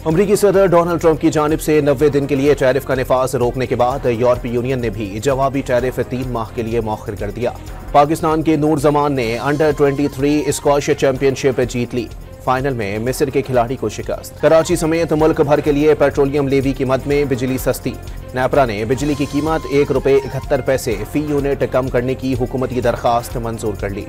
अमरीकी सदर Donald Trump की जानिब से 90 दिन के लिए टैरिफ का निफाज रोकने के बाद यूरोपीय यूनियन ने भी जवाबी टैरिफ 3 माह के लिए मौखर कर दिया। पाकिस्तान के नूर जमान ने अंडर 23 स्क्वैश चैंपियनशिप जीत ली। फाइनल में मिस्र के खिलाड़ी को शिकस्त। कराची समेत मुल्क भर के लिए पेट्रोलियम लेवी की मद में बिजली सस्ती। नेपरा ने बिजली की कीमत ₹1.71 फी यूनिट कम करने की हुकूमती दरखास्त मंजूर कर ली।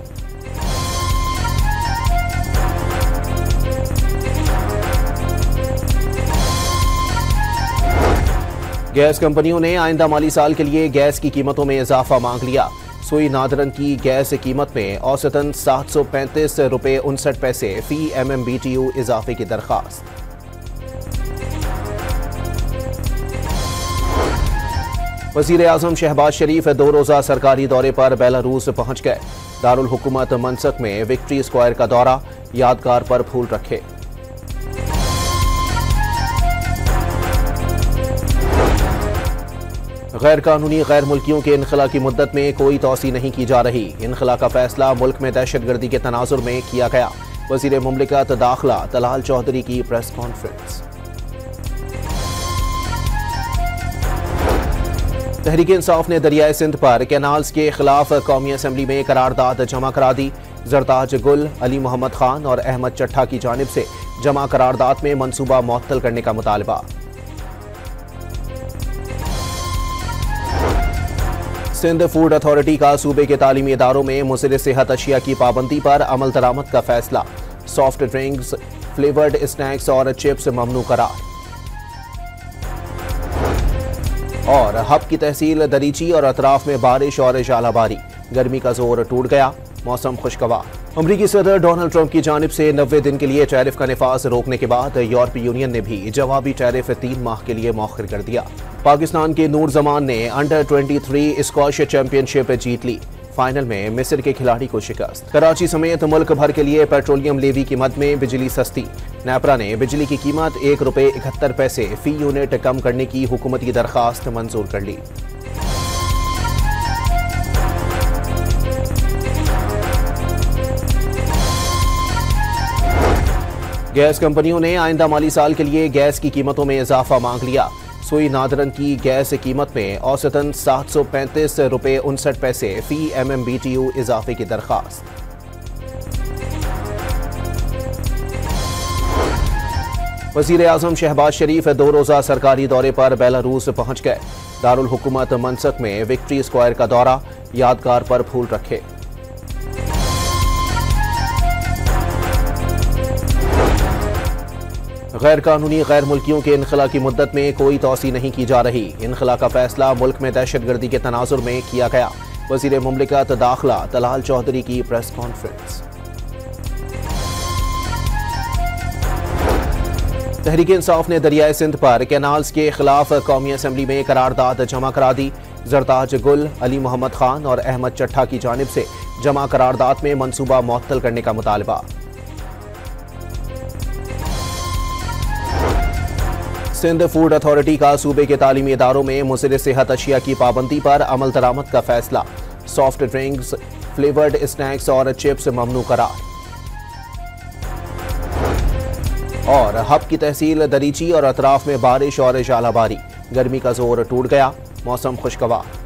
गैस कंपनियों ने आइंदा माली साल के लिए गैस की कीमतों में इजाफा मांग लिया। सुई नादरन की गैस कीमत में औसतन ₹735.59 फी MMBTU इजाफे की दरखास्त। वज़ीर आज़म शहबाज शरीफ 2 रोज़ा सरकारी दौरे पर बेलारूस पहुंच गए। दारुल हुकूमत मनसक में विक्ट्री स्क्वायर का दौरा, यादगार पर फूल रखे। गैर कानूनी गैर मुल्कियों के इनखला की मुद्दत में कोई तोसी नहीं की जा रही। इनखला का फैसला मुल्क में दहशतगर्दी के तनाजुर में किया गया। वज़ीर मुमलिकत दाखिला तलाल चौधरी की प्रेस कॉन्फ्रेंस। तहरीक इंसाफ ने दरियाए सिंध पर कैनाल्स के खिलाफ कौमी असम्बली में करारदाद जमा करा दी। जरताज गुल, अली मोहम्मद खान और अहमद चट्ठा की जानिब से जमा करारदाद में मनसूबा मुअत्तल करने का मुतालबा। सिंध फूड अथॉरिटी का सूबे के तालीमी इदारों में मुज़र सेहत अशिया की पाबंदी पर अमल दरामद का फैसला। सॉफ्ट ड्रिंक्स, फ्लेवर्ड स्नैक्स और चिप्स ममनू करार। और हब की तहसील दरीची और अतराफ में बारिश और जालाबारी, गर्मी का जोर टूट गया, मौसम खुशगवार। अमरीकी सदर डोनाल्ड ट्रंप की जानिब से 90 दिन के लिए टैरिफ का निफाज रोकने के बाद यूरोपीय यूनियन ने भी जवाबी टैरिफ 3 माह के लिए मौखर कर दिया। पाकिस्तान के नूर जमान ने अंडर 23 स्क्वैश चैंपियनशिप जीत ली। फाइनल में मिस्र के खिलाड़ी को शिकस्त। कराची समेत मुल्क भर के लिए पेट्रोलियम लेवी की मद में बिजली सस्ती। नेपरा ने बिजली की कीमत ₹1.71 फी यूनिट कम करने की हुकूमती दरखास्त मंजूर कर ली। गैस कंपनियों ने आइंदा माली साल के लिए गैस की कीमतों में इजाफा मांग लिया। सुई नादरन की गैस कीमत में औसतन ₹735.59 फी MMBTU इजाफे की दरखास्त। वज़ीर आज़म शहबाज शरीफ 2 रोज़ा सरकारी दौरे पर बेलारूस पहुंच गए। दारुल हुकूमत मनसक में विक्ट्री स्क्वायर का दौरा, यादगार पर फूल रखे। गैर कानूनी गैर मुल्कियों के इनखला की मुद्दत में कोई तोसी नहीं की जा रही। इनखला का फैसला मुल्क में दहशतगर्दी के तनाजुर में किया गया। वज़ीर मुमलिकत दाखिला तलाल चौधरी की प्रेस कॉन्फ्रेंस। तहरीक इंसाफ ने दरियाए सिंध पर कैनाल्स के खिलाफ कौमी असम्बली में करारदाद जमा करा दी। जरताज गुल, अली मोहम्मद खान और अहमद चट्ठा की जानिब से जमा करारदाद में मनसूबा मुअत्तल करने का मुतालबा। सिंध फूड अथॉरिटी का सूबे के तालीमी इदारों में मुज़र सेहत अशिया की पाबंदी पर अमल दरामद का फैसला। सॉफ्ट ड्रिंक्स, फ्लेवर्ड स्नैक्स और चिप्स ममनू करार। और हब की तहसील दरीची और अतराफ में बारिश और जालाबारी, गर्मी का जोर टूट गया, मौसम खुशगवार।